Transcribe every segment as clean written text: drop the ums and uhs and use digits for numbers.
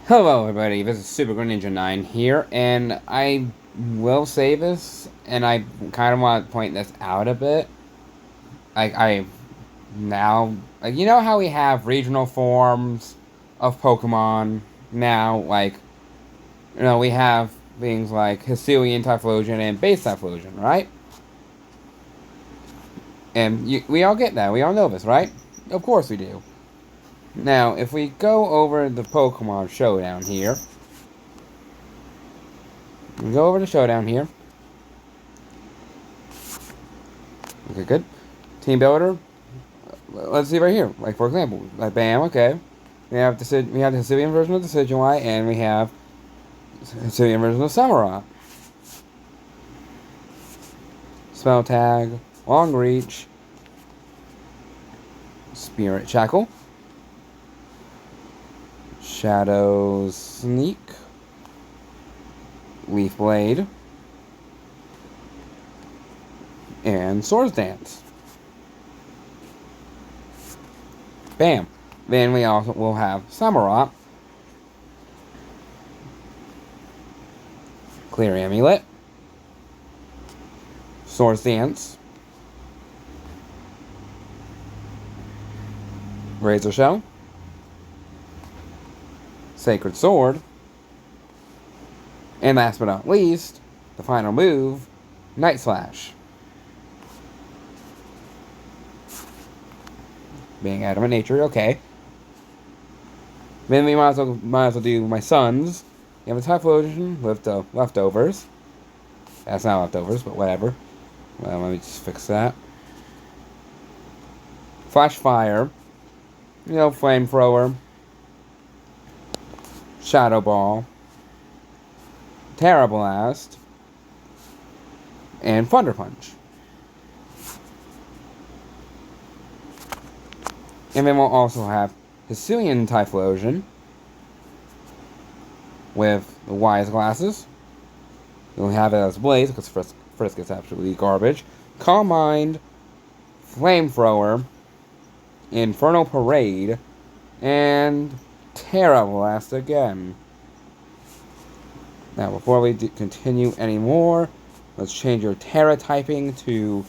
Hello everybody, this is Super Ninja 9 here, and I will say this, and I kind of want to point this out a bit. You know how we have regional forms of Pokemon now, we have things like Hisuian Typhlosion and Base Typhlosion, right? And we all get that, we all know this, right? Of course we do. Now, if we go over the Pokemon Showdown here, we go over to Showdown here. Okay, good. Team Builder. Let's see right here. Like, for example, like, bam, okay. We have the Hisuian version of Decidueye, and we have the Hisuian version of Samurott. Spell Tag, Long Reach, Spirit Shackle, Shadow Sneak, Leaf Blade, and Swords Dance. Bam. Then we also will have Samurott, Clear Amulet, Swords Dance, Razor Shell, Sacred Sword, and last but not least, the final move, Night Slash. Being Adamant Nature, okay. Then we might as well do my sons. You have a Typhlosion with the leftovers. That's not leftovers, but whatever. Well, let me just fix that. Flash Fire. Flamethrower. Shadow Ball. Terra Blast. And Thunder Punch. And then we'll also have Hisuian Typhlosion with the Wise Glasses. We'll have it as Blaze because Frisk is absolutely garbage. Calm Mind, Flamethrower, Infernal Parade, and Terra Blast again. Now, before we continue anymore, let's change your Terra typing to...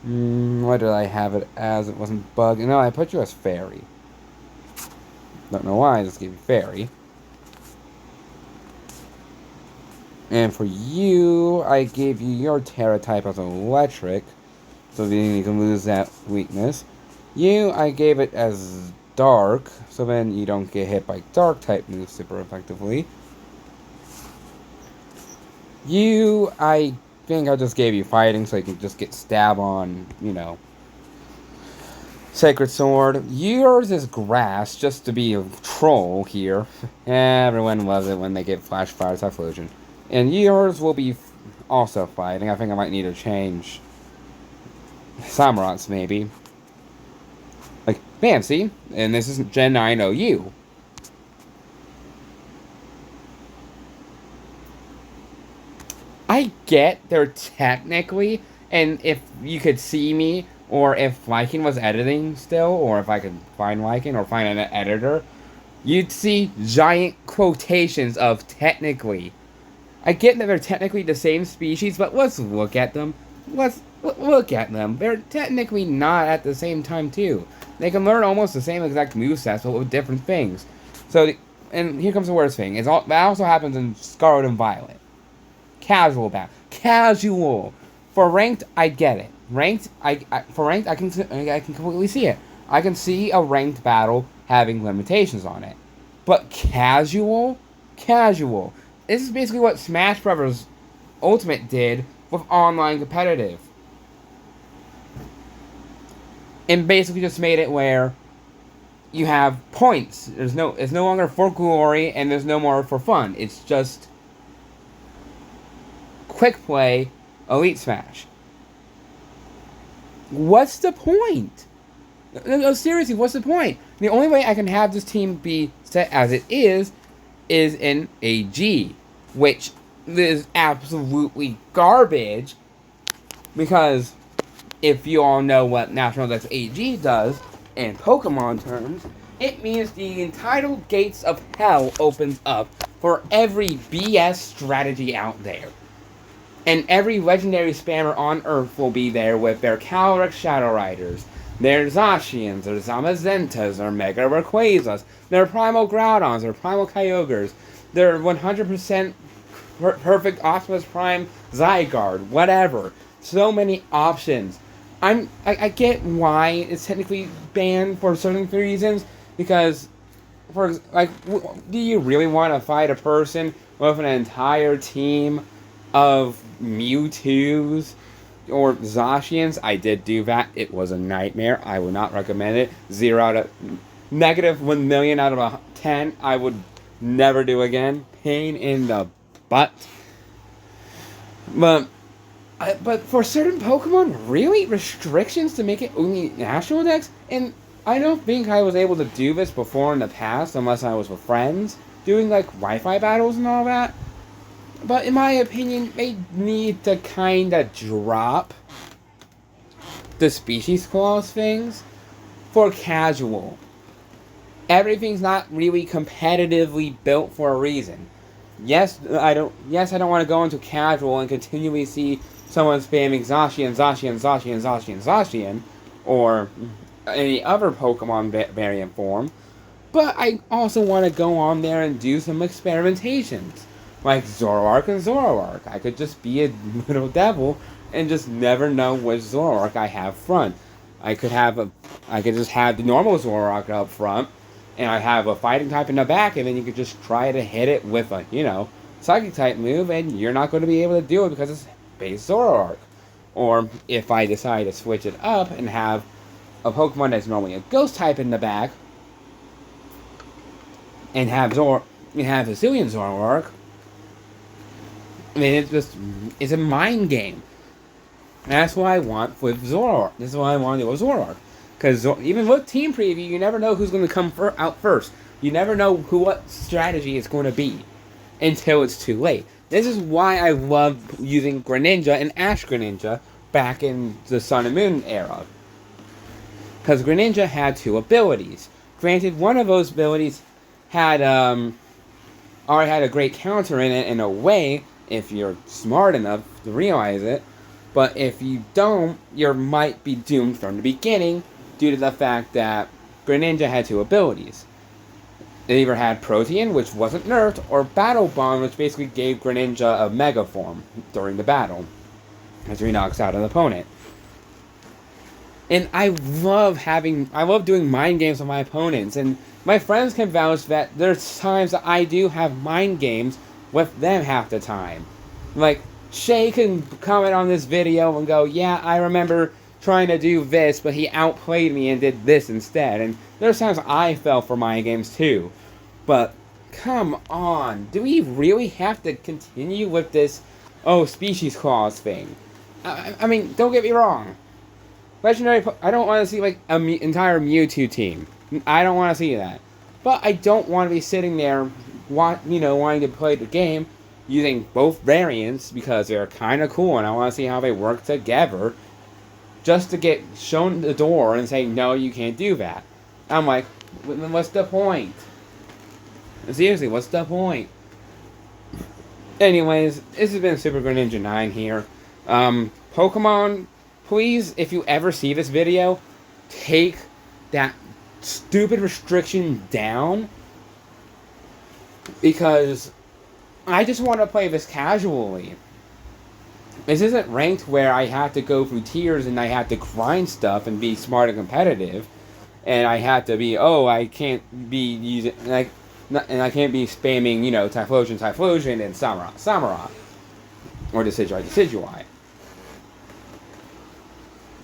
what did I have it as? It wasn't Bug. No, I put you as Fairy. Don't know why, I just gave you Fairy. And for you, I gave you your Terra type as Electric, so then you can lose that weakness. You, I gave it as Dark, so then you don't get hit by Dark type moves super effectively. You, I think I just gave you Fighting, so you can just get stab on, Sacred Sword. Yours is Grass, just to be a troll here. Everyone loves it when they get Flash Fire Typhlosion. And yours will be also Fighting. I think I might need to change Samurott's, maybe. Like, bam, see? And this is Gen 9 OU. I get they're technically, and if you could see me, or if Lycan was editing still, or if I could find Lycan or find an editor, you'd see giant quotations of technically. I get that they're technically the same species, but let's look at them. Let's look at them. They're technically not at the same time, too. They can learn almost the same exact movesets, but with different things. So, and here comes the worst thing. That also happens in Scarlet and Violet. Casual battle. Casual. For ranked, I get it. Ranked, for ranked, I can completely see it. I can see a ranked battle having limitations on it. But casual? Casual. This is basically what Smash Bros. Ultimate did with online competitive. And basically just made it where you have points. It's no longer for glory and there's no more for fun. It's just quick play Elite Smash. What's the point? No, seriously, what's the point? The only way I can have this team be set as it is in AG, which is absolutely garbage, because if you all know what National Dex AG does in Pokemon terms, it means the entitled gates of hell opens up for every BS strategy out there. And every legendary spammer on Earth will be there with their Calyrex Shadow Riders, their Zacians, their Zamazentas, their Mega Rayquazas, their Primal Groudons, their Primal Kyogres, their 100% perfect Optimus Prime Zygarde, whatever. So many options. I get why it's technically banned for certain reasons, because, do you really want to fight a person with an entire team of Mewtwo's or Zacians? I did do that. It was a nightmare. I would not recommend it. Negative 1 million out of 10. I would never do again. Pain in the butt. But for certain Pokemon, really? Restrictions to make it only National Dex? And I don't think I was able to do this before in the past, unless I was with friends, doing like Wi-Fi battles and all that. But in my opinion, they need to kinda drop the species clause things for casual. Everything's not really competitively built for a reason. Yes, I don't want to go into casual and continually see someone spamming Zacian, or any other Pokemon variant form, but I also want to go on there and do some experimentations, like Zoroark and Zoroark. I could just be a little devil and just never know which Zoroark I have front. I could just have the normal Zoroark up front, and I have a fighting type in the back, and then you could just try to hit it with a, psychic type move, and you're not going to be able to do it because it's base Zoroark. Or if I decide to switch it up and have a Pokemon that's normally a ghost type in the back, and have Hisuian Zoroark, then it's a mind game. And that's what I want with Zoroark. This is what I want to do with Zoroark. Because even with Team Preview, you never know who's going to come out first. You never know what strategy it's going to be until it's too late. This is why I love using Greninja and Ash Greninja back in the Sun and Moon era. Because Greninja had two abilities. Granted, one of those abilities had already had a great counter in it in a way, if you're smart enough to realize it. But if you don't, you might be doomed from the beginning due to the fact that Greninja had two abilities. It either had Protean, which wasn't nerfed, or Battle Bond, which basically gave Greninja a Mega Form during the battle, as he knocks out an opponent. And I love doing mind games with my opponents, and my friends can vouch that there's times that I do have mind games with them half the time. Like, Shay can comment on this video and go, yeah, I remember trying to do this, but he outplayed me and did this instead. And there's times I fell for mind games too. But, come on, do we really have to continue with this, species clause thing? I mean, don't get me wrong. Legendary, I don't want to see, like, an entire Mewtwo team. I don't want to see that. But I don't want to be sitting there, wanting to play the game using both variants because they're kind of cool and I want to see how they work together just to get shown the door and say, no, you can't do that. I'm like, what's the point? Seriously, what's the point? Anyways, this has been Super Greninja 9 here. Pokemon, please, if you ever see this video, take that stupid restriction down, because I just want to play this casually. This isn't ranked where I have to go through tiers and I have to grind stuff and be smart and competitive, and I have to be, I can't be using, and I can't be spamming, Typhlosion, and Samurott, or Decidueye.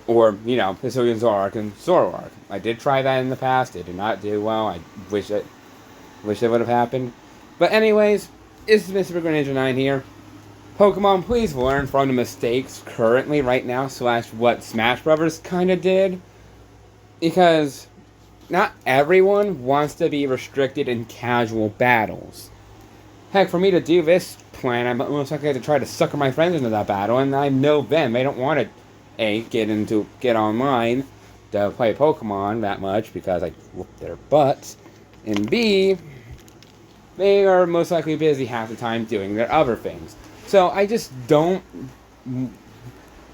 Or, Hisuian Zoroark and Zoroark. I did try that in the past. It did not do well. I wish it would have happened. But anyways, this is Mr. Greninja 9 here. Pokemon, please learn from the mistakes currently, right now, / what Smash Brothers kind of did. Because not everyone wants to be restricted in casual battles. Heck, for me to do this plan, I'm most likely to try to sucker my friends into that battle, and I know them. They don't want to, get online, play Pokemon that much because I whoop their butts. And B, they are most likely busy half the time doing their other things. So I just don't.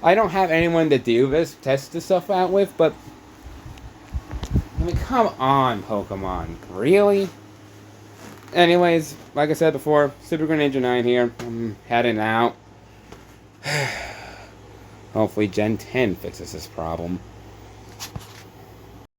I don't have anyone to do this, test this stuff out with, but. I mean, come on, Pokemon. Really? Anyways, like I said before, Super Greninja 9 here. I'm heading out. Hopefully Gen 10 fixes this problem.